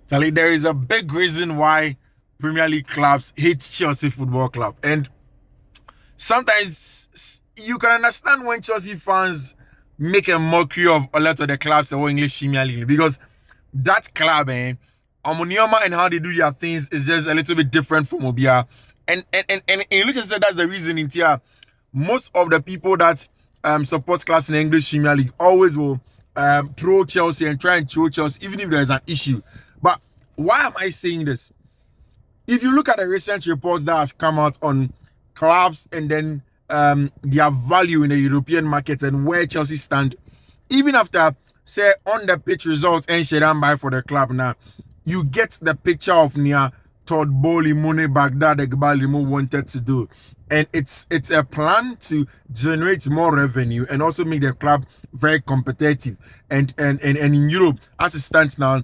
Charlie, there is a big reason why Premier League clubs hate Chelsea Football Club. And sometimes you can understand when Chelsea fans make a mockery of a lot of the clubs in English Premier League because that club, Omonioma and how they do their things is just a little bit different from Obia. And in literature, that's the reason in here. Most of the people that support clubs in the English Premier League always will throw Chelsea and try and throw Chelsea, even if there is an issue. But why am I saying this? If you look at the recent reports that has come out on clubs and then their value in the European market and where Chelsea stand, even after say on the pitch results and Shedan buy for the club now, you get the picture of Nia Todd Bowley money back that the Gbalimo wanted to do. And it's a plan to generate more revenue and also make the club very competitive. And in Europe, as it stands now,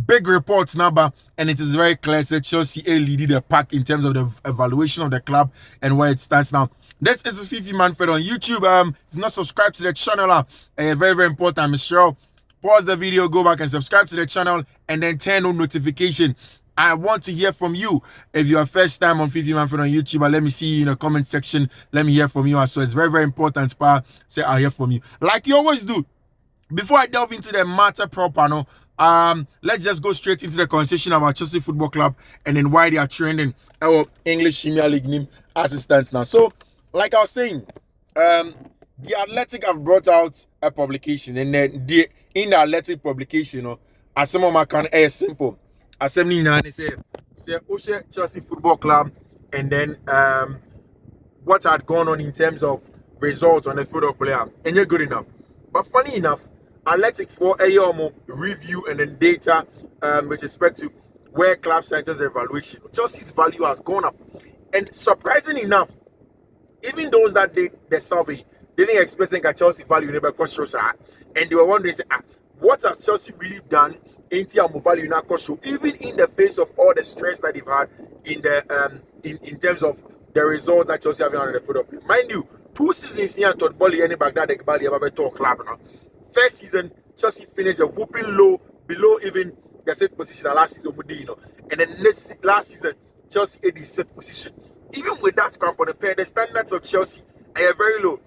big reports now, and it is very clear that Chelsea leading the pack in terms of the evaluation of the club and where it stands now. This is Fiifi-Manfred on YouTube. If you're not subscribed to the channel, very, very important. I'm sure. Pause the video, go back and subscribe to the channel, and then turn on notification. I want to hear from you. If you're first time on Fiifi-Manfred on YouTube, let me see you in the comment section. Let me hear from you. So it's very, very important. Say I'll hear from you. Like you always do. Before I delve into the matter proper, let's just go straight into the conversation about Chelsea Football Club and then why they are trending our English Premier League name as it stands now. So, like I was saying, the Athletic have brought out a publication, and then in the Athletic publication, as some of my can is simple. As some they say Oshe Chelsea Football Club, and then what had gone on in terms of results on the field of player, and you're good enough. But funny enough, Athletic for a review and then data with respect to where club centers their evaluation. Chelsea's value has gone up. And surprisingly enough, even those that did the survey didn't expect that Chelsea value never cost and they were wondering, what has Chelsea really done in terms of value now cost, even in the face of all the stress that they've had in the in terms of the results that Chelsea have on the field of play. Mind you, 2 seasons here at Bali and Baghdad Bali have talk club now. First season, Chelsea finished a whooping low, below even the set position last season, and then last season, Chelsea had the set position. Even with that camp on the pair, the standards of Chelsea are very low.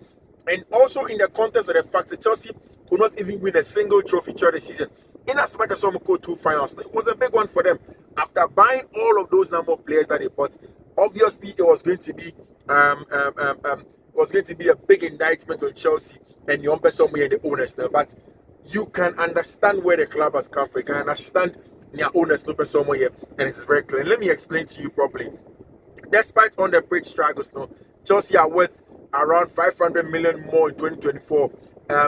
And also in the context of the fact that Chelsea could not even win a single trophy throughout the season. In as much as some go 2 finals, it was a big one for them. After buying all of those number of players that they bought, obviously it was going to be a big indictment on Chelsea and you somewhere in the owners now. But you can understand where the club has come from. You can understand their owners no somewhere here, and it's very clear. Let me explain to you properly. Despite on the pitch struggles, Chelsea are worth around 500 million more in 2024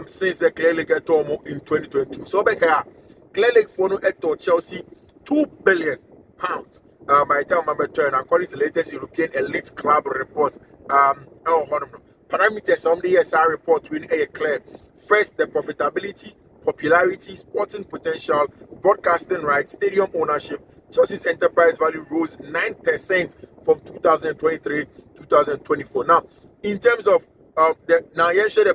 since the Clear Lake Etomo in 2022. So Clear Lake for Chelsea £2 billion by the time I'm return, according to the latest European elite club report. Parameters on the ESR report will be clear. First, the profitability, popularity, sporting potential, broadcasting rights, stadium ownership. Chelsea's enterprise value rose 9% from 2023 to 2024. Now, in terms of the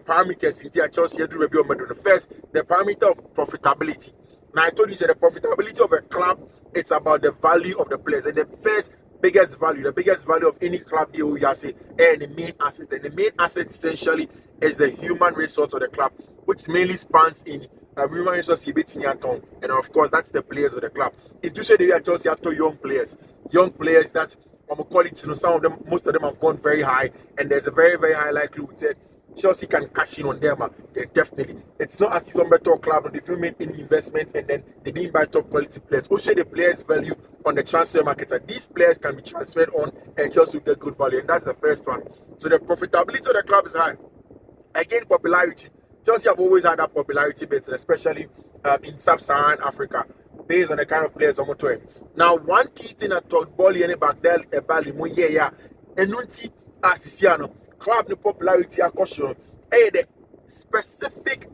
parameters in Chelsea, the first, the parameter of profitability. Now, I told you, the profitability of a club, it's about the value of the players. And the first biggest value of any club, you say, and the main asset. And the main asset essentially is the human resource of the club, which mainly spans in human resource, and of course, that's the players of the club. In Tuesday, they are Chelsea have young players that quality. Some of them, most of them have gone very high, and there's a very, very high likelihood that Chelsea can cash in on them. Then definitely, it's not as if I'm a top club and if you made any investments and then they didn't buy top quality players. Also, the players' value on the transfer market. And these players can be transferred on, and Chelsea will get good value, and that's the first one. So the profitability of the club is high. Again, popularity. Chelsea have always had that popularity bit, especially in sub-Saharan Africa, based on the kind of players I'm going. Now, one key thing that Todd Bowley and Baghdad Ebali Moyeya Enunti Asisiano club the popularity question the specific,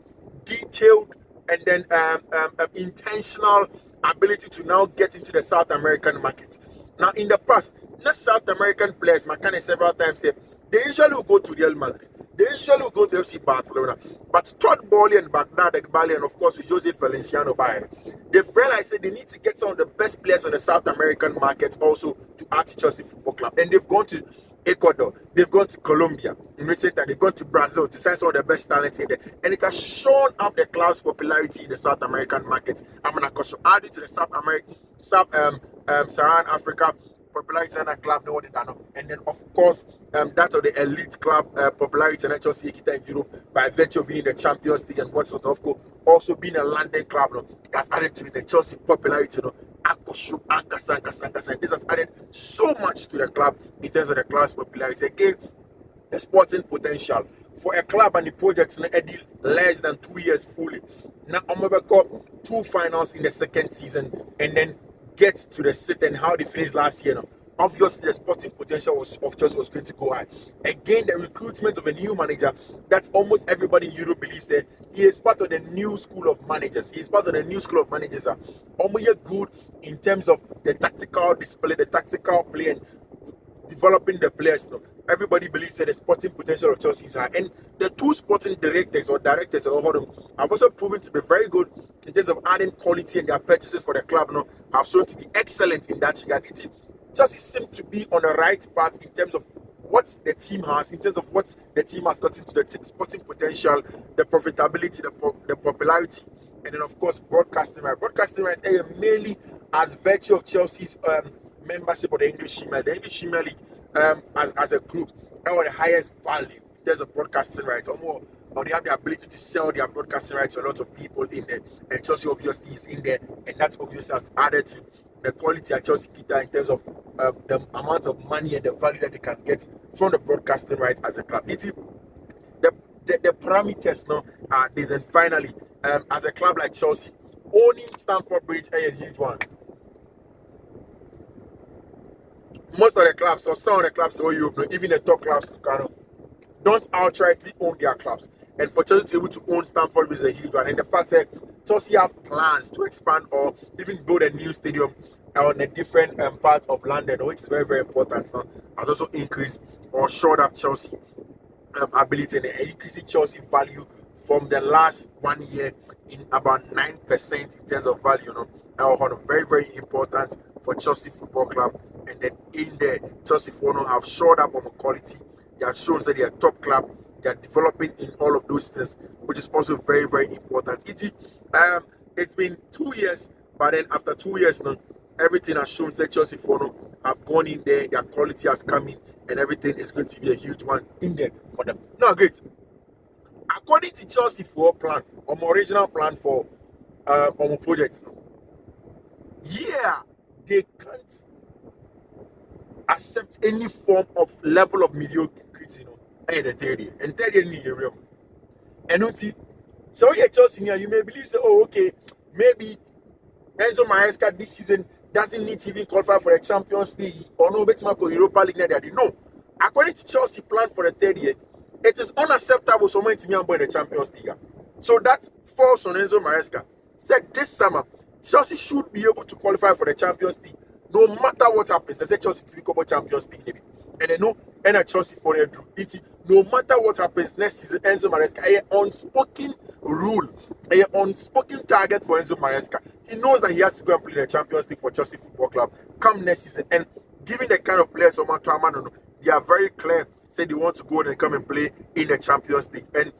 detailed, and then intentional ability to now get into the South American market. Now, in the past, not South American players, Makane several times say they usually will go to Real Madrid. They usually will go to FC Barcelona. But Todd Bowley and Baghdad Ekbali, and of course with Jose Feliciano Bayern, they've realized that they need to get some of the best players on the South American market also to add to Chelsea Football Club. And they've gone to Ecuador, they've gone to Colombia in recent time, they've gone to Brazil to sign some of the best talent in there. And it has shown up the club's popularity in the South American market. I'm gonna add it to the Saharan Africa popularity and a club no one done. And then of course that of the elite club popularity and Chelsea in Europe by virtue of winning the Champions League and what's not of course also being a London club that's added to the Chelsea popularity Akoshu, Ankasan. This has added so much to the club in terms of the club's popularity. Again, the sporting potential for a club and the projects in less than 2 years fully. Now I'm got 2 finals in the second season and then get to the sit and how they finished last year. Obviously, the sporting potential of Chelsea was going to go high. Again, the recruitment of a new manager that almost everybody in Europe believes that he is part of the new school of managers. He is part of the new school of managers. Almost good in terms of the tactical display, the tactical play, and developing the players. Everybody believes that the sporting potential of Chelsea is high. And the 2 sporting directors have also proven to be very good in terms of adding quality in their purchases for the club. Have shown to be excellent in that regard. Chelsea seem to be on the right path in terms of what the team has, in terms of what the team has got into the sporting potential, the profitability, the popularity, and then of course broadcasting rights. Broadcasting rights mainly as virtue of Chelsea's membership of the English Premier League. The English Premier League as a group are the highest value in terms of broadcasting rights. Or they have the ability to sell their broadcasting rights to a lot of people in there, and Chelsea obviously is in there, and that obviously has added to the quality at Chelsea Kita in terms of the amount of money and the value that they can get from the broadcasting rights as a club. The parameters now are this, and finally, as a club like Chelsea, owning Stamford Bridge is a huge one. Most of the clubs, or some of the clubs in Europe, even the top clubs, don't outrightly own their clubs. And for Chelsea to be able to own Stamford Bridge is a huge one. And the fact that Chelsea have plans to expand or even build a new stadium on a different part of London, which is very, very important now, has also increased or shored up Chelsea ability and increasing Chelsea value from the last 1 year in about 9% in terms of value. Very, very important for Chelsea Football Club. And then in there, Chelsea have shored up on the quality. They have shown that they are top club. They are developing in all of those things, which is also very, very important. It's been 2 years, but then after 2 years now, everything has shown that Chelsea have gone in there, their quality has come in, and everything is going to be a huge one in there for them. Now, great. According to Chelsea plan, original plan for projects now, they can't accept any form of level of mediocrity, in the third year. And third year in the room. And so Chelsea here, you may believe okay, maybe Enzo Maresca this season doesn't need to even qualify for the Champions League or no better Europa League. No. According to Chelsea plan for the third year, it is unacceptable someone to be in the Champions League. So that falls on Enzo Maresca. Said this summer, Chelsea should be able to qualify for the Champions League no matter what happens. They say Chelsea to become a Champions League maybe. And they know and Chelsea for their drew it. No matter what happens next season, Enzo Maresca, an unspoken rule, an unspoken target for Enzo Maresca. He knows that he has to go and play the Champions League for Chelsea Football Club come next season. And given the kind of players they are very clear, say they want to go and come and play in the Champions League. And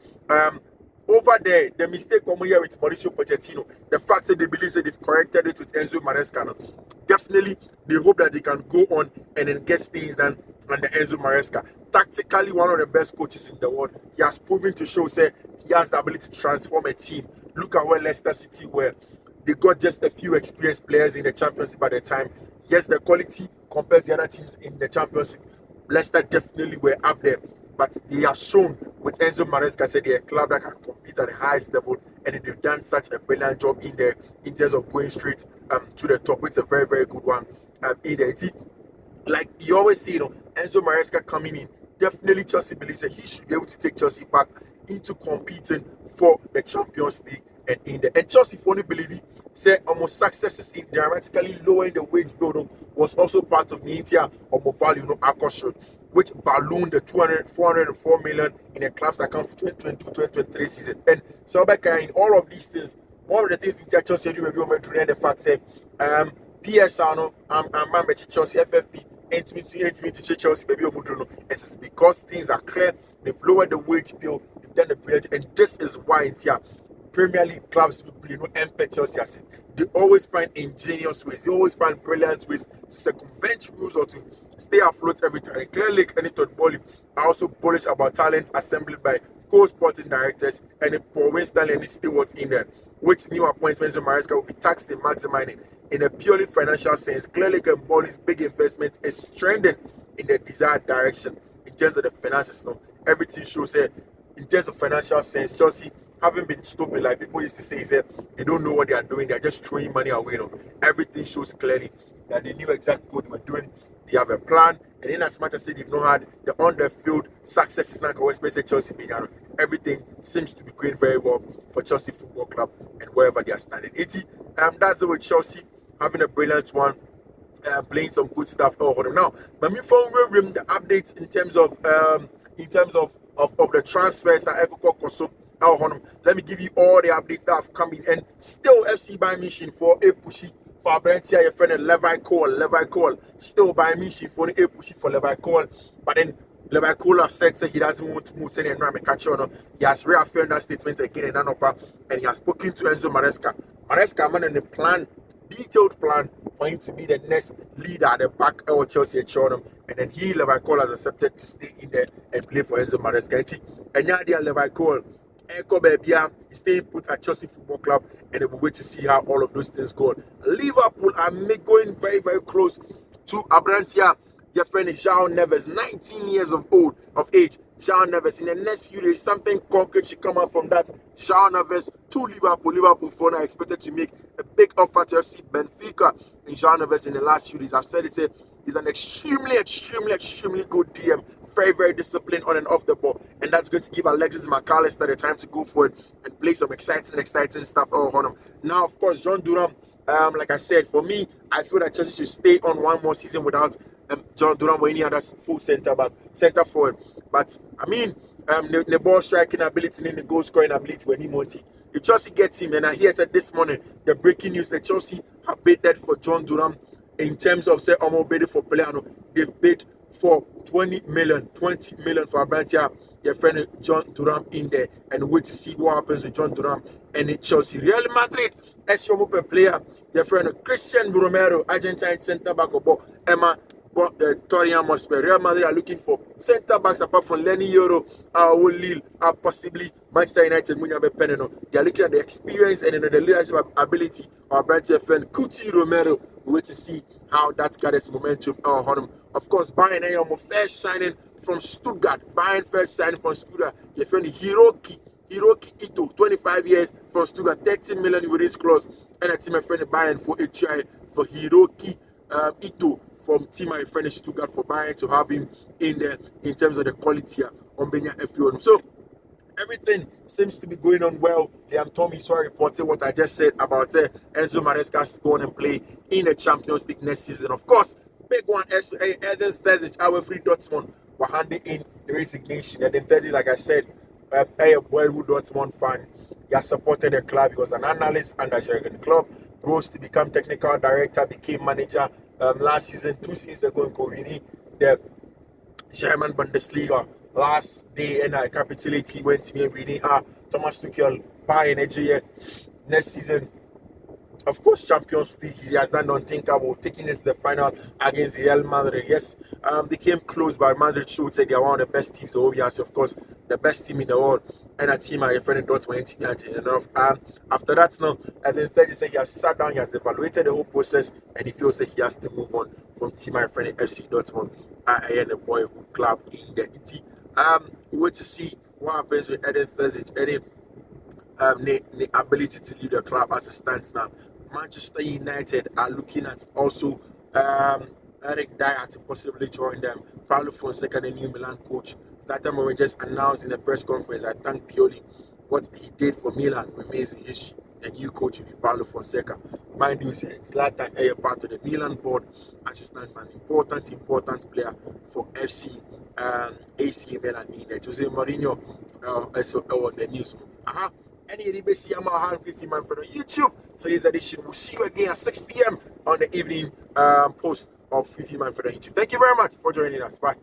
over there, the mistake come here with Mauricio Pochettino, the fact that they believe that they've corrected it with Enzo Maresca. Definitely, they hope that they can go on and then get things done under Enzo Maresca. Tactically, one of the best coaches in the world. He has proven to show, say, he has the ability to transform a team. Look at where Leicester City were. They got just a few experienced players in the Champions League by the time. Yes, the quality compared to the other teams in the Champions League, Leicester definitely were up there. But they have shown with Enzo Maresca said they're a club that can compete at the highest level, and they've done such a brilliant job in there in terms of going straight to the top. It's a very, very good one in there. Like you always see, Enzo Maresca coming in, definitely Chelsea believes that he should be able to take Chelsea back into competing for the Champions League and in there. And Chelsea fully believe it, say almost successes in dramatically lowering the wage bill was also part of the entire value, acquisition, which ballooned the 404 million in a club's account for 2022-2023 season. And so in all of these things, one of the things in Chelsea do maybe Madrid and the fact say PSR no I'm Chelsea FFP intimate to Chelsea maybe Omudruno. It's because things are clear. They've lowered the wage bill, they've done the period, and this is why it's here. Premier League clubs, Chelsea. They always find ingenious ways. They always find brilliant ways to circumvent rules or to stay afloat every time. And clearly, any thought bowling are also bullish about talent assembled by co-sporting directors and the Paul Winston and stewards in there. Which new appointments of Maresca will be taxed in maximizing in a purely financial sense. Clearly, Bowling's big investment is trending in the desired direction in terms of the finances. No, everything shows here in terms of financial sense. Chelsea haven't been stupid like people used to say. They don't know what they are doing. They're just throwing money away. You know, everything shows clearly that they knew exactly what they were doing. They have a plan, and in as much as they've not had the on-the-field success, is not always based Chelsea being. Everything seems to be going very well for Chelsea Football Club and wherever they are standing. That's the way Chelsea having a brilliant one, playing some good stuff. Now, but me from the updates in terms of the transfers let me give you all the updates that have come in, and still FC by mission for a pushy for Brentia, your friend Levi Cole, still by mission for a pushy for Levi Cole, but then Levi Cole have said he doesn't want to move and Rami Cachono. He has reaffirmed that statement again in Anopa, and he has spoken to Enzo Maresca. Maresca man in the plan, detailed plan for him to be the next leader at the back of Chelsea at Chornham, and then Levi Cole has accepted to stay in there and play for Enzo Maresca. And now Levi Cole is staying put at Chelsea Football Club, and we'll wait to see how all of those things go. Liverpool are going very, very close to Abrantia. Your friend is João Neves, 19 years of age. João Neves, in the next few days, something concrete should come out from that. João Neves to Liverpool. Liverpool for now expected to make a big offer to FC Benfica. And João Neves in the last few days, I've said it, he's an extremely good DM. Very, very disciplined on and off the ball. And that's going to give Alexis McAllister the time to go for it and play some exciting stuff on him. Now, of course, John Duram, like I said, for me, I feel that Chelsea should stay on one more season without John Duram or any other full centre forward. But, I mean, the ball striking ability and the goal scoring ability when he Monty. If Chelsea gets him, and I hear said this morning, the breaking news that Chelsea have bid that for John Duram in terms of, say, bid for player. They've bid for 20 million for Abrantia, your friend John Duram in there, and wait to see what happens with John Duram and in Chelsea. Real Madrid, as your player, your friend Christian Romero, Argentine centre back of Emma Torian Mosper. Real Madrid are looking for centre backs apart from Lenny Euro, Lille, possibly Manchester United. They are looking at the experience and the leadership ability of Abrantia friend Cuti Romero. We wait to see how that gathers momentum on him. Of course, Bayern first signing from Stuttgart. Your friend Hiroki Ito, 25 years from Stuttgart, 13 million with this clause. And a team my friend Bayern for a try for Hiroki Ito from team my friend Stuttgart for Bayern to have him in there in terms of the quality on Benya FU. So everything seems to be going on well. Liam Tommy saw reported what I just said about Enzo Maresca to go on and play in the Champions League next season. Of course, big one, Eden Thursday, our free Dortmund were handing in the resignation. And then Thursday, like I said, a boyhood Dortmund fan. He has supported the club. He was an analyst under Jurgen Klopp, rose to become technical director, became manager last season, 2 seasons ago in Corini, the German Bundesliga. Last day, and I capitulate, he went to me reading Thomas Tuchel by energy next season. Of course, Champions League, he has done unthinkable, taking it to the final against Real Madrid. Yes, they came close, but Madrid showed say they are one of the best teams. Obviously, of course, the best team in the world, and a team I friend Dortmund enough. After that, now, and then Thursday said he has sat down, he has evaluated the whole process, and he feels that he has to move on from team my friend FC Dortmund and the boyhood club in the city. We wait to see what happens with Eden Thursday, the ability to lead the club as it stands now. Manchester United are looking at also Eric Dyer to possibly join them. Paulo Fonseca, the new Milan coach. That time we just announced in the press conference, I thank Pioli. What he did for Milan remains in history. the new coach will be Paulo Fonseca. Mind you, Zlatan is part of the Milan board assistant, an important player for FC AC Milan in Jose Mourinho also on the news. Any of the best Fiifi-Manfred on YouTube. Today's edition. We'll see you again at 6 p.m. on the evening post of Fiifi-Manfred on YouTube. Thank you very much for joining us. Bye.